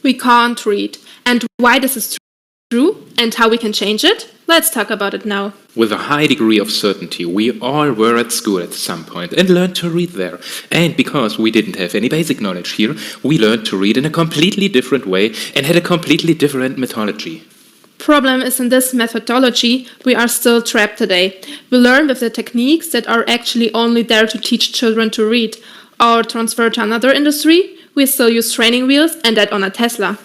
We can't read. And why this is true and how we can change it? Let's talk about it now. With a high degree of certainty, we all were at school at some point and learned to read there. And because we didn't have any basic knowledge here, we learned to read in a completely different way and had a completely different methodology. Problem is, in this methodology, we are still trapped today. We learn with the techniques that are actually only there to teach children to read. Or transfer to another industry, we still use training wheels and that on a Tesla.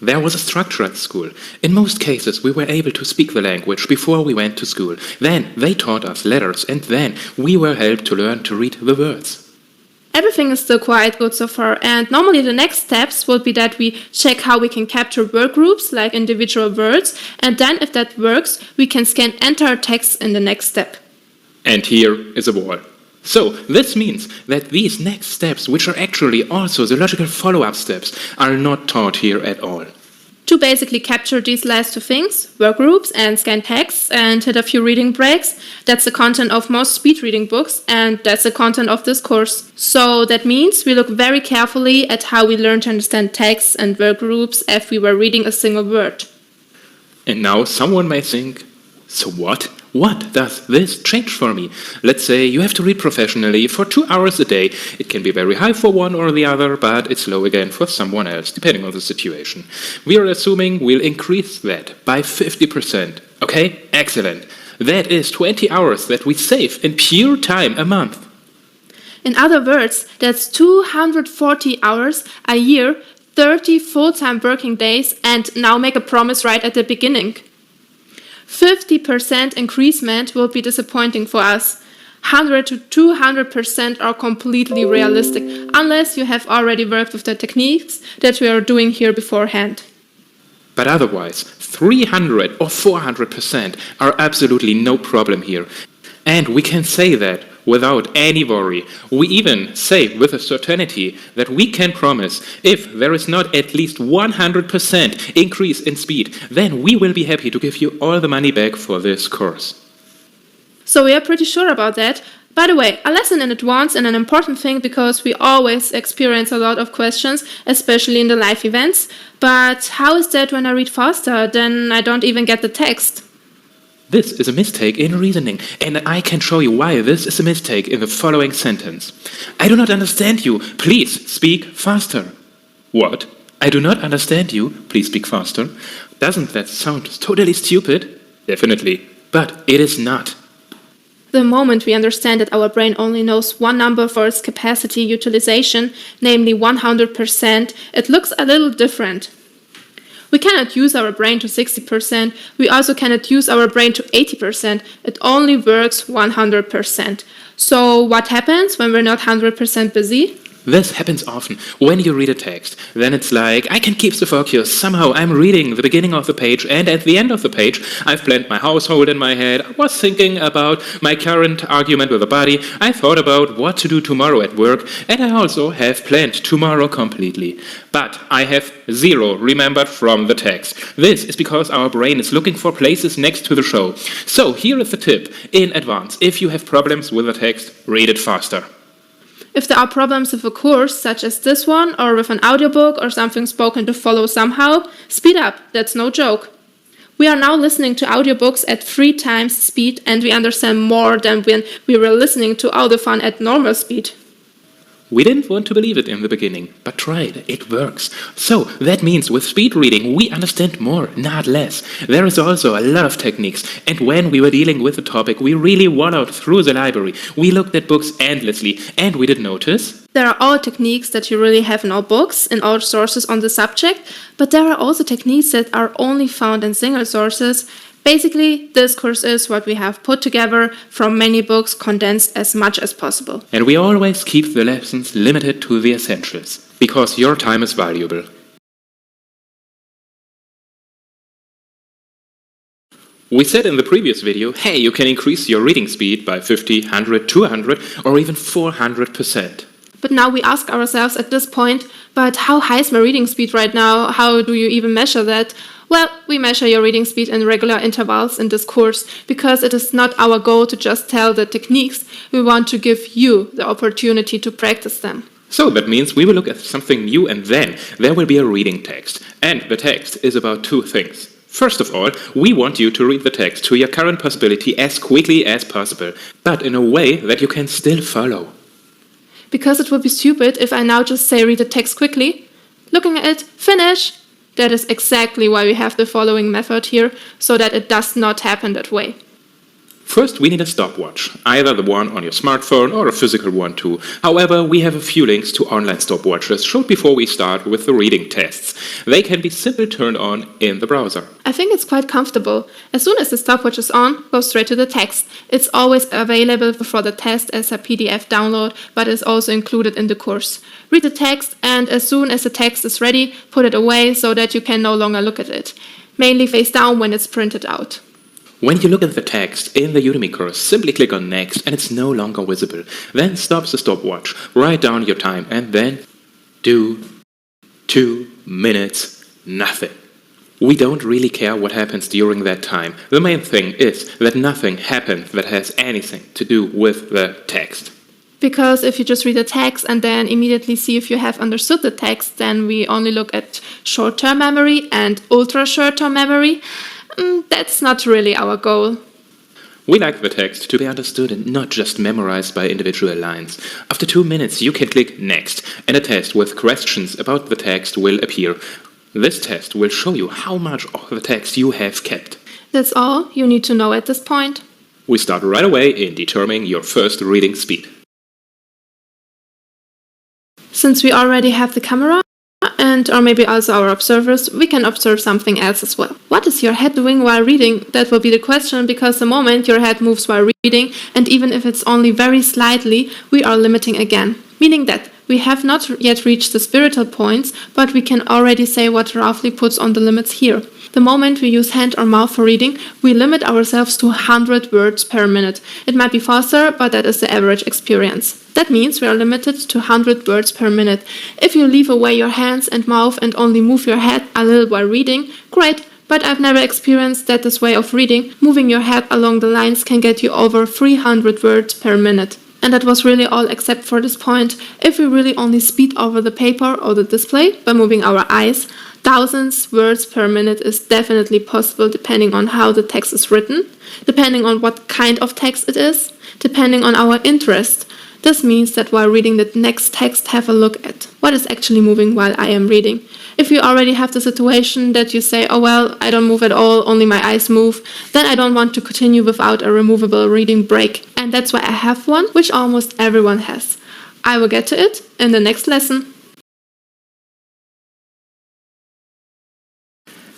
There was a structure at school. In most cases, we were able to speak the language before we went to school. Then they taught us letters, and then we were helped to learn to read the words. Everything is still quite good so far, and normally the next steps will be that we check how we can capture word groups, like individual words, and then if that works, we can scan entire text in the next step. And here is a wall. So, this means that these next steps, which are actually also the logical follow-up steps, are not taught here at all. To basically capture these last two things, word groups and scan text, and hit a few reading breaks, that's the content of most speed reading books, and that's the content of this course. So that means we look very carefully at how we learn to understand text and word groups if we were reading a single word. And now someone may think, so what? What does this change for me? Let's say you have to read professionally for 2 hours a day. It can be very high for one or the other, but it's low again for someone else, depending on the situation. We are assuming we'll increase that by 50%. Okay? Excellent. That is 20 hours that we save in pure time a month. In other words, that's 240 hours a year, 30 full-time working days, and now make a promise right at the beginning. 50% increasement will be disappointing for us. 100 to 200% are completely realistic, unless you have already worked with the techniques that we are doing here beforehand. But otherwise, 300 or 400% are absolutely no problem here. And we can say that without any worry. We even say with a certainty that we can promise if there is not at least 100% increase in speed, then we will be happy to give you all the money back for this course. So we are pretty sure about that. By the way, a lesson in advance and an important thing because we always experience a lot of questions, especially in the live events. But how is that when I read faster? Then I don't even get the text. This is a mistake in reasoning, and I can show you why this is a mistake in the following sentence. I do not understand you. Please speak faster. What? I do not understand you. Please speak faster. Doesn't that sound totally stupid? Definitely. But it is not. The moment we understand that our brain only knows one number for its capacity utilization, namely 100%, it looks a little different. We cannot use our brain to 60%, we also cannot use our brain to 80%, it only works 100%. So what happens when we're not 100% busy? This happens often. When you read a text, then it's like, I can keep the focus. Somehow I'm reading the beginning of the page, and at the end of the page, I've planned my household in my head. I was thinking about my current argument with a buddy. I thought about what to do tomorrow at work, and I also have planned tomorrow completely. But I have zero remembered from the text. This is because our brain is looking for places next to the show. So here is the tip in advance. If you have problems with the text, read it faster. If there are problems with a course, such as this one, or with an audiobook or something spoken to follow somehow, speed up, that's no joke. We are now listening to audiobooks at 3 times speed and we understand more than when we were listening to audiophone at normal speed. We didn't want to believe it in the beginning, but tried. It works. So that means with speed reading, we understand more, not less. There is also a lot of techniques, and when we were dealing with the topic, we really wallowed through the library. We looked at books endlessly, and we did notice there are all techniques that you really have in all books, in all sources on the subject, but there are also techniques that are only found in single sources. Basically, this course is what we have put together from many books, condensed as much as possible. And we always keep the lessons limited to the essentials, because your time is valuable. We said in the previous video, hey, you can increase your reading speed by 50, 100, 200, or even 400%. But now we ask ourselves at this point, but how high is my reading speed right now? How do you even measure that? Well, we measure your reading speed in regular intervals in this course, because it is not our goal to just tell the techniques, we want to give you the opportunity to practice them. So that means we will look at something new and then there will be a reading text. And the text is about two things. First of all, we want you to read the text to your current possibility as quickly as possible, but in a way that you can still follow. Because it would be stupid if I now just say read the text quickly. Looking at it, finish! That is exactly why we have the following method here, so that it does not happen that way. First, we need a stopwatch, either the one on your smartphone or a physical one too. However, we have a few links to online stopwatches showed before we start with the reading tests. They can be simply turned on in the browser. I think it's quite comfortable. As soon as the stopwatch is on, go straight to the text. It's always available for the test as a PDF download, but is also included in the course. Read the text, and as soon as the text is ready, put it away so that you can no longer look at it. Mainly face down when it's printed out. When you look at the text in the Udemy course, simply click on Next and it's no longer visible. Then stop the stopwatch, write down your time, and then do 2 minutes nothing. We don't really care what happens during that time. The main thing is that nothing happens that has anything to do with the text. Because if you just read the text and then immediately see if you have understood the text, then we only look at short-term memory and ultra-short-term memory. That's not really our goal. We like the text to be understood and not just memorized by individual lines. After 2 minutes, you can click Next, and a test with questions about the text will appear. This test will show you how much of the text you have kept. That's all you need to know at this point. We start right away in determining your first reading speed. Since we already have the camera, and or maybe also our observers, we can observe something else as well. What is your head doing while reading? That will be the question, because the moment your head moves while reading, and even if it's only very slightly, we are limiting again. Meaning that we have not yet reached the spiritual points, but we can already say what roughly puts on the limits here. The moment we use hand or mouth for reading, we limit ourselves to 100 words per minute. It might be faster, but that is the average experience. That means we are limited to 100 words per minute. If you leave away your hands and mouth and only move your head a little while reading, great, but I've never experienced that this way of reading. Moving your head along the lines can get you over 300 words per minute. And that was really all except for this point. If we really only speed over the paper or the display by moving our eyes, thousands words per minute is definitely possible depending on how the text is written, depending on what kind of text it is, depending on our interest. This means that while reading the next text, have a look at what is actually moving while I am reading. If you already have the situation that you say, oh well, I don't move at all, only my eyes move, then I don't want to continue without a removable reading break. And that's why I have one, which almost everyone has. I will get to it in the next lesson.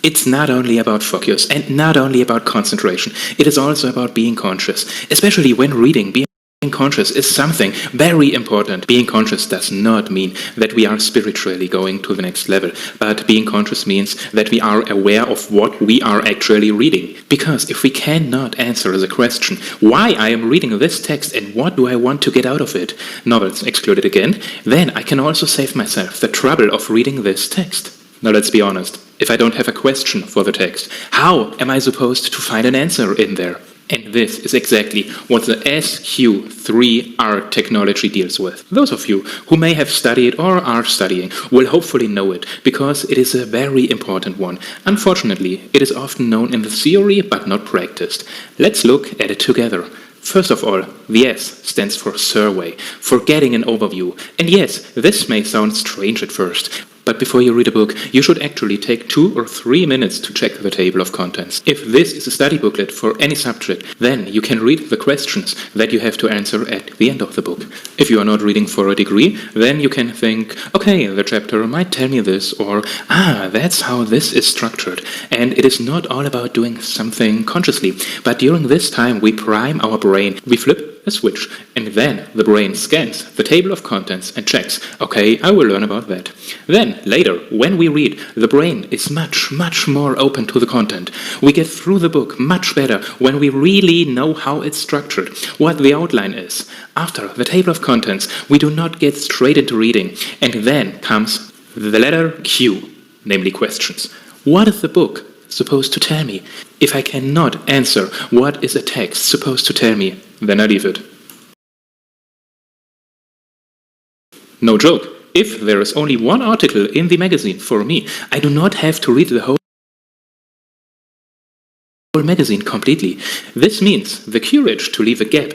It's not only about focus and not only about concentration, it is also about being conscious, especially when reading. Being conscious is something very important. Being conscious does not mean that we are spiritually going to the next level, but being conscious means that we are aware of what we are actually reading. Because if we cannot answer the question, why I am reading this text and what do I want to get out of it, novels excluded again, then I can also save myself the trouble of reading this text. Now let's be honest, if I don't have a question for the text, how am I supposed to find an answer in there? And this is exactly what the SQ3R technology deals with. Those of you who may have studied or are studying will hopefully know it, because it is a very important one. Unfortunately, it is often known in the theory but not practiced. Let's look at it together. First of all, the S stands for survey, for getting an overview. And yes, this may sound strange at first, but before you read a book, you should actually take 2 or 3 minutes to check the table of contents. If this is a study booklet for any subject, then you can read the questions that you have to answer at the end of the book. If you are not reading for a degree, then you can think, okay, the chapter might tell me this, or that's how this is structured. And it is not all about doing something consciously, but during this time we prime our brain, we flip a switch, and then the brain scans the table of contents and checks, okay, I will learn about that. Then, later, when we read, the brain is much more open to the content. We get through the book much better when we really know how it's structured, what the outline is. After the table of contents, we do not get straight into reading, and then comes the letter Q, namely questions. What is the book supposed to tell me? If I cannot answer what is a text supposed to tell me, then I leave it. No joke. If there is only one article in the magazine for me, I do not have to read the whole magazine completely. This means the courage to leave a gap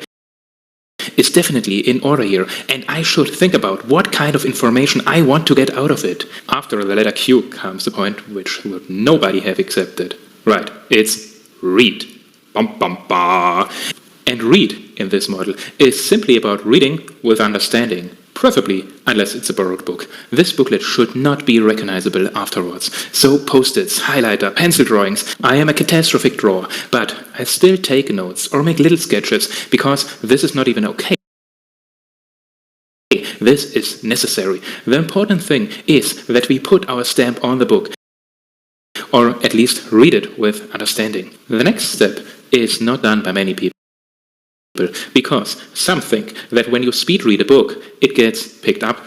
is definitely in order here, and I should think about what kind of information I want to get out of it. After the letter Q comes the point which would nobody have accepted. Right, it's read. Bum, bum, ba. And read in this model is simply about reading with understanding, preferably unless it's a borrowed book. This booklet should not be recognizable afterwards. So post-its, highlighter, pencil drawings. I am a catastrophic drawer, but I still take notes or make little sketches because this is not even okay. This is necessary. The important thing is that we put our stamp on the book, or at least read it with understanding. The next step is not done by many people, because some think that when you speed read a book, it gets picked up,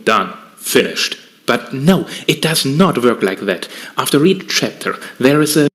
done, finished. But no, it does not work like that. After each chapter, there is a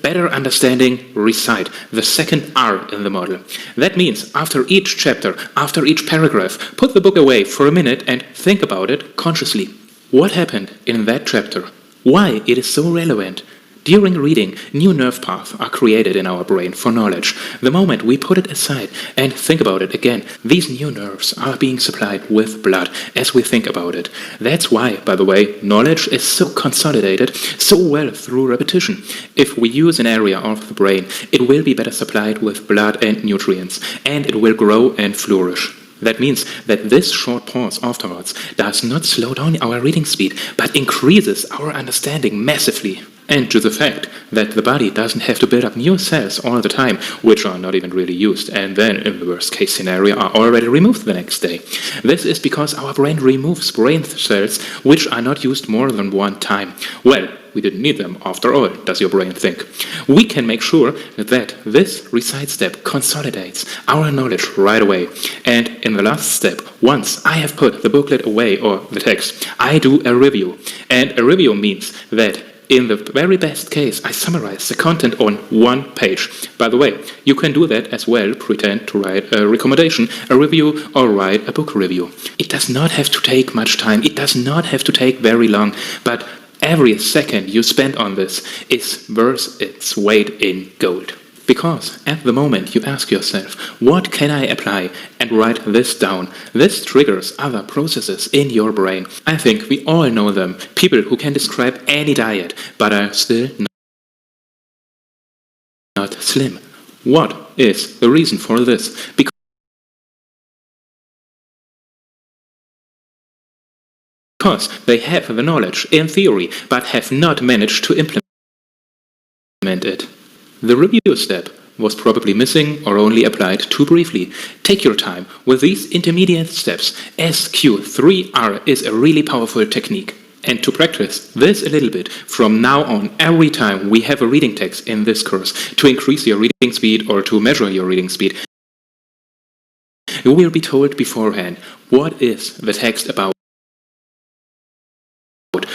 better understanding recite, the second R in the model. That means after each chapter, after each paragraph, put the book away for a minute and think about it consciously. What happened in that chapter? Why it is so relevant? During reading, new nerve paths are created in our brain for knowledge. The moment we put it aside and think about it again, these new nerves are being supplied with blood as we think about it. That's why, by the way, knowledge is so consolidated so well through repetition. If we use an area of the brain, it will be better supplied with blood and nutrients, and it will grow and flourish. That means that this short pause afterwards does not slow down our reading speed, but increases our understanding massively. And to the fact that the body doesn't have to build up new cells all the time, which are not even really used, and then, in the worst case scenario, are already removed the next day. This is because our brain removes brain cells which are not used more than one time. Well, we didn't need them after all, does your brain think? We can make sure that this recite step consolidates our knowledge right away. And in the last step, once I have put the booklet away or the text, I do a review. And a review means that in the very best case, I summarize the content on one page. By the way, you can do that as well, pretend to write a recommendation, a review, or write a book review. It does not have to take much time, it does not have to take very long, but every second you spend on this is worth its weight in gold. Because at the moment you ask yourself, what can I apply, and write this down, this triggers other processes in your brain. I think we all know them, people who can describe any diet, but are still not slim. What is the reason for this? Because they have the knowledge in theory, but have not managed to implement it. The review step was probably missing or only applied too briefly. Take your time with these intermediate steps. SQ3R is a really powerful technique. And to practice this a little bit, from now on, every time we have a reading text in this course, to increase your reading speed or to measure your reading speed, you will be told beforehand, what is the text about?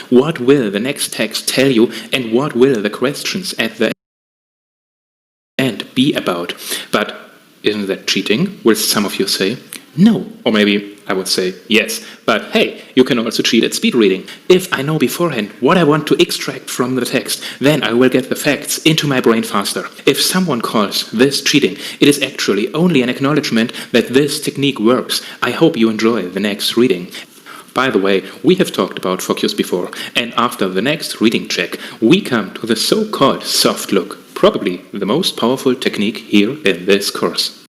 What will the next text tell you, and what will the questions at the end be about? But isn't that cheating, will some of you say? No. Or maybe I would say yes. But hey, you can also cheat at speed reading. If I know beforehand what I want to extract from the text, then I will get the facts into my brain faster. If someone calls this cheating, it is actually only an acknowledgement that this technique works. I hope you enjoy the next reading. By the way, we have talked about focus before, and after the next reading check, we come to the so-called soft look, probably the most powerful technique here in this course.